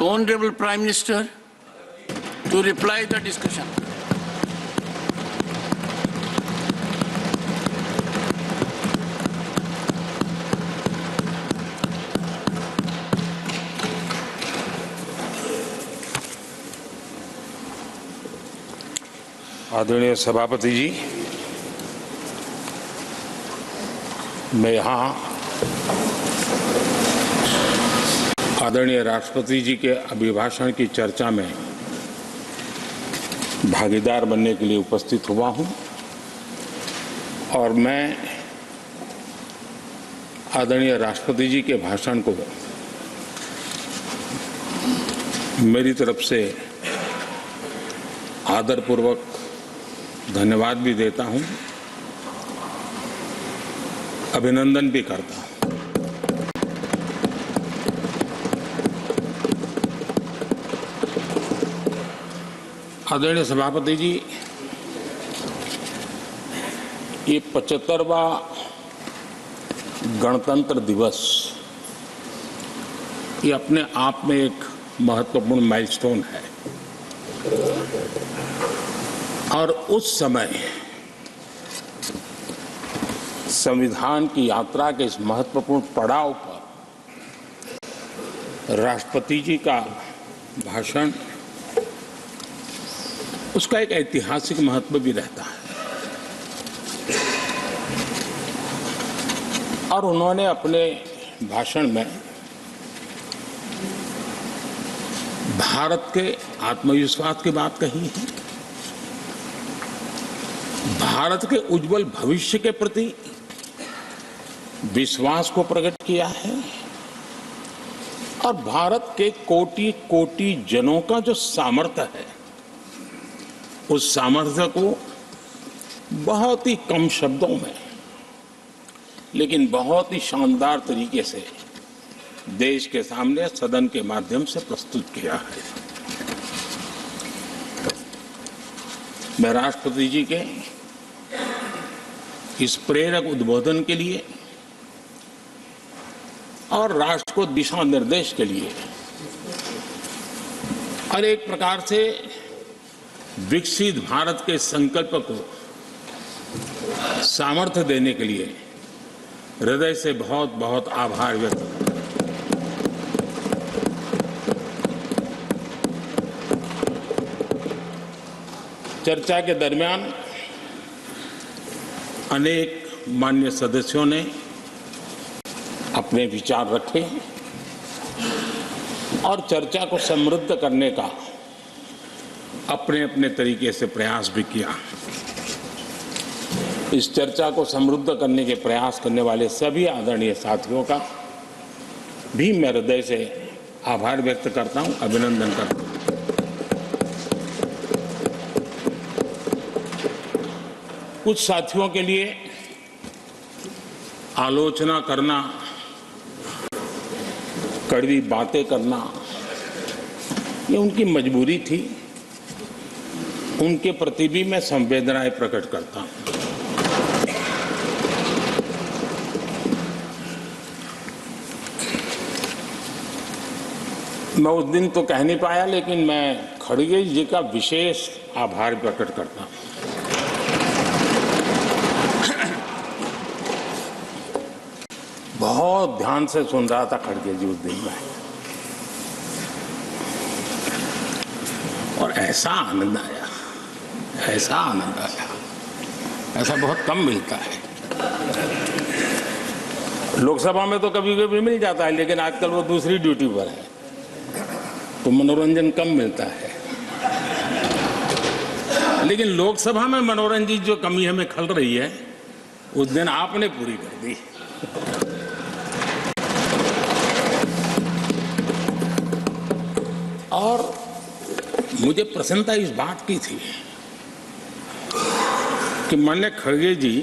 Honorable Prime Minister to reply the discussion. आदरणीय सभापति जी, मैं यहाँ आदरणीय राष्ट्रपति जी के अभिभाषण की चर्चा में भागीदार बनने के लिए उपस्थित हुआ हूँ और मैं आदरणीय राष्ट्रपति जी के भाषण को मेरी तरफ से आदरपूर्वक धन्यवाद भी देता हूं, अभिनंदन भी करता हूं। आदरणीय सभापति जी, ये 75वां गणतंत्र दिवस ये अपने आप में एक महत्वपूर्ण माइलस्टोन है और उस समय संविधान की यात्रा के इस महत्वपूर्ण पड़ाव पर राष्ट्रपति जी का भाषण, उसका एक ऐतिहासिक महत्व भी रहता है और उन्होंने अपने भाषण में भारत के आत्मविश्वास की बात कही है, भारत के उज्जवल भविष्य के प्रति विश्वास को प्रकट किया है और भारत के कोटि कोटि जनों का जो सामर्थ्य है, उस सामर्थ्य को बहुत ही कम शब्दों में लेकिन बहुत ही शानदार तरीके से देश के सामने सदन के माध्यम से प्रस्तुत किया है। मैं राष्ट्रपति जी के इस प्रेरक उद्बोधन के लिए और राष्ट्र को दिशा निर्देश के लिए और एक प्रकार से विकसित भारत के संकल्प को सामर्थ्य देने के लिए हृदय से बहुत बहुत आभार व्यक्त करता हूं। चर्चा के दरमियान अनेक मान्य सदस्यों ने अपने विचार रखे और चर्चा को समृद्ध करने का अपने अपने तरीके से प्रयास भी किया। इस चर्चा को समृद्ध करने के प्रयास करने वाले सभी आदरणीय साथियों का भी मैं हृदय से आभार व्यक्त करता हूं, अभिनंदन करता हूं। कुछ साथियों के लिए आलोचना करना, कड़वी बातें करना, ये उनकी मजबूरी थी, उनके प्रति भी मैं संवेदनाएं प्रकट करता हूं। मैं उस दिन तो कह नहीं पाया, लेकिन मैं खड़गे जी का विशेष आभार प्रकट करता हूं। बहुत ध्यान से सुन रहा था खड़गे जी उस दिन में और ऐसा आनंद आया, ऐसा आनंद आया, ऐसा बहुत कम मिलता है। लोकसभा में तो कभी कभी मिल जाता है, लेकिन आजकल वो दूसरी ड्यूटी पर है तो मनोरंजन कम मिलता है। लेकिन लोकसभा में मनोरंजन जो कमी हमें खल रही है, उस दिन आपने पूरी कर दी। और मुझे प्रसन्नता इस बात की थी कि माननीय खड़गे जी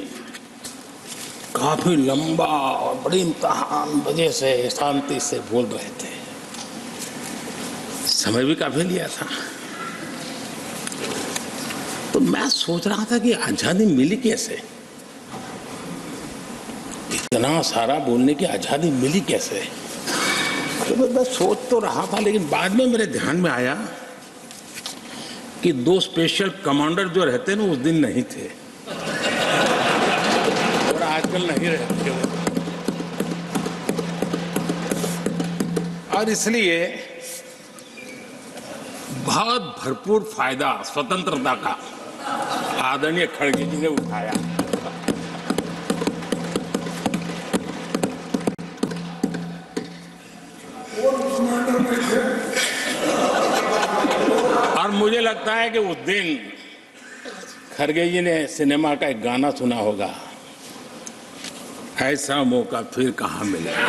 काफी लंबा और बड़ी इम्तिहान वजह से शांति से बोल रहे थे, समय भी काफी लिया था। तो मैं सोच रहा था कि आजादी मिली कैसे, इतना सारा बोलने की आजादी मिली कैसे। तो मैं सोच तो रहा था, लेकिन बाद में मेरे ध्यान में आया कि 2 स्पेशल कमांडर जो रहते ना उस दिन नहीं थे और आजकल नहीं रहते वो। और इसलिए बहुत भरपूर फायदा स्वतंत्रता का आदरणीय खड़गे जी ने उठाया। और मुझे लगता है कि उस दिन खड़गे जी ने सिनेमा का एक गाना सुना होगा, ऐसा मौका फिर कहां मिलेगा।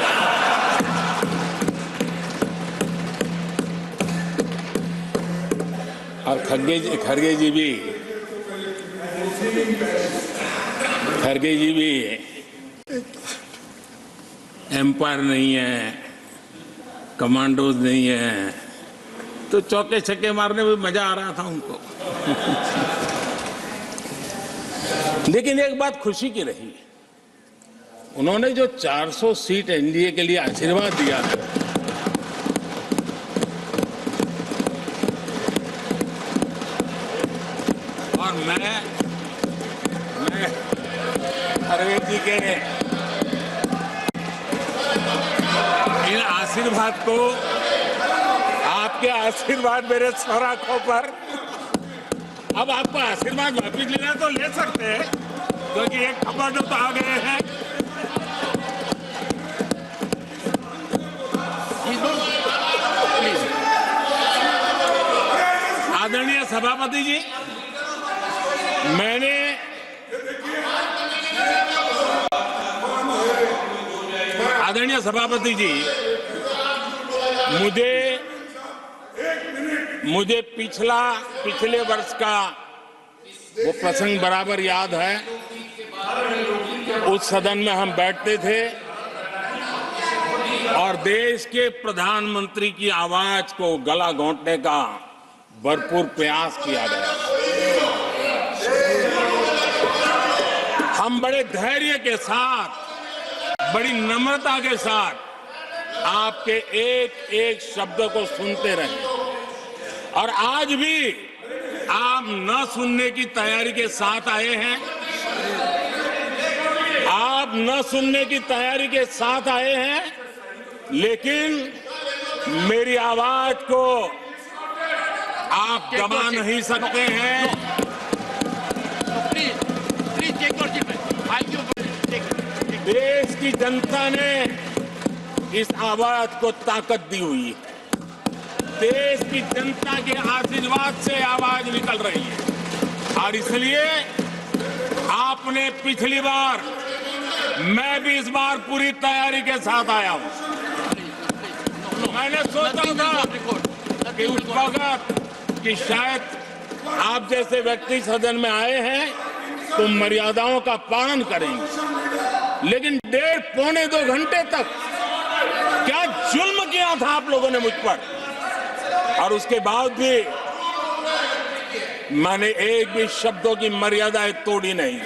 और खड़गे जी भी एम्पायर नहीं है, कमांडोज नहीं है, तो चौके छक्के मारने में मजा आ रहा था उनको। लेकिन एक बात खुशी की रही, उन्होंने जो 400 सीट एनडीए के लिए आशीर्वाद दिया है, और मैं खड़गे जी के इन आशीर्वाद को, आपके आशीर्वाद मेरे सर आंखों पर, अब आपको आशीर्वाद वापिस लेना तो ले सकते हैं, क्योंकि एक खबर तो आ गए हैं। आदरणीय सभापति जी, मैंने आदरणीय सभापति जी, मुझे पिछले वर्ष का वो प्रसंग बराबर याद है। उस सदन में हम बैठते थे और देश के प्रधानमंत्री की आवाज को गला घोंटने का भरपूर प्रयास किया गया। हम बड़े धैर्य के साथ, बड़ी नम्रता के साथ आपके एक एक शब्द को सुनते रहे, और आज भी आप न सुनने की तैयारी के साथ आए हैं। आप न सुनने की तैयारी के साथ आए हैं, लेकिन मेरी आवाज को आप दबा नहीं सकते हैं। देश की जनता ने इस आवाज को ताकत दी हुई है। देश की जनता के आशीर्वाद से आवाज निकल रही है, और इसलिए आपने पिछली बार, मैं भी इस बार पूरी तैयारी के साथ आया हूं। मैंने सोचा था कि उस वक्त कि शायद आप जैसे व्यक्ति सदन में आए हैं तो मर्यादाओं का पालन करेंगे, लेकिन 1.5-2 घंटे तक क्या जुल्म किया था आप लोगों ने मुझ पर, और उसके बाद भी मैंने एक भी शब्दों की मर्यादाएं तोड़ी नहीं।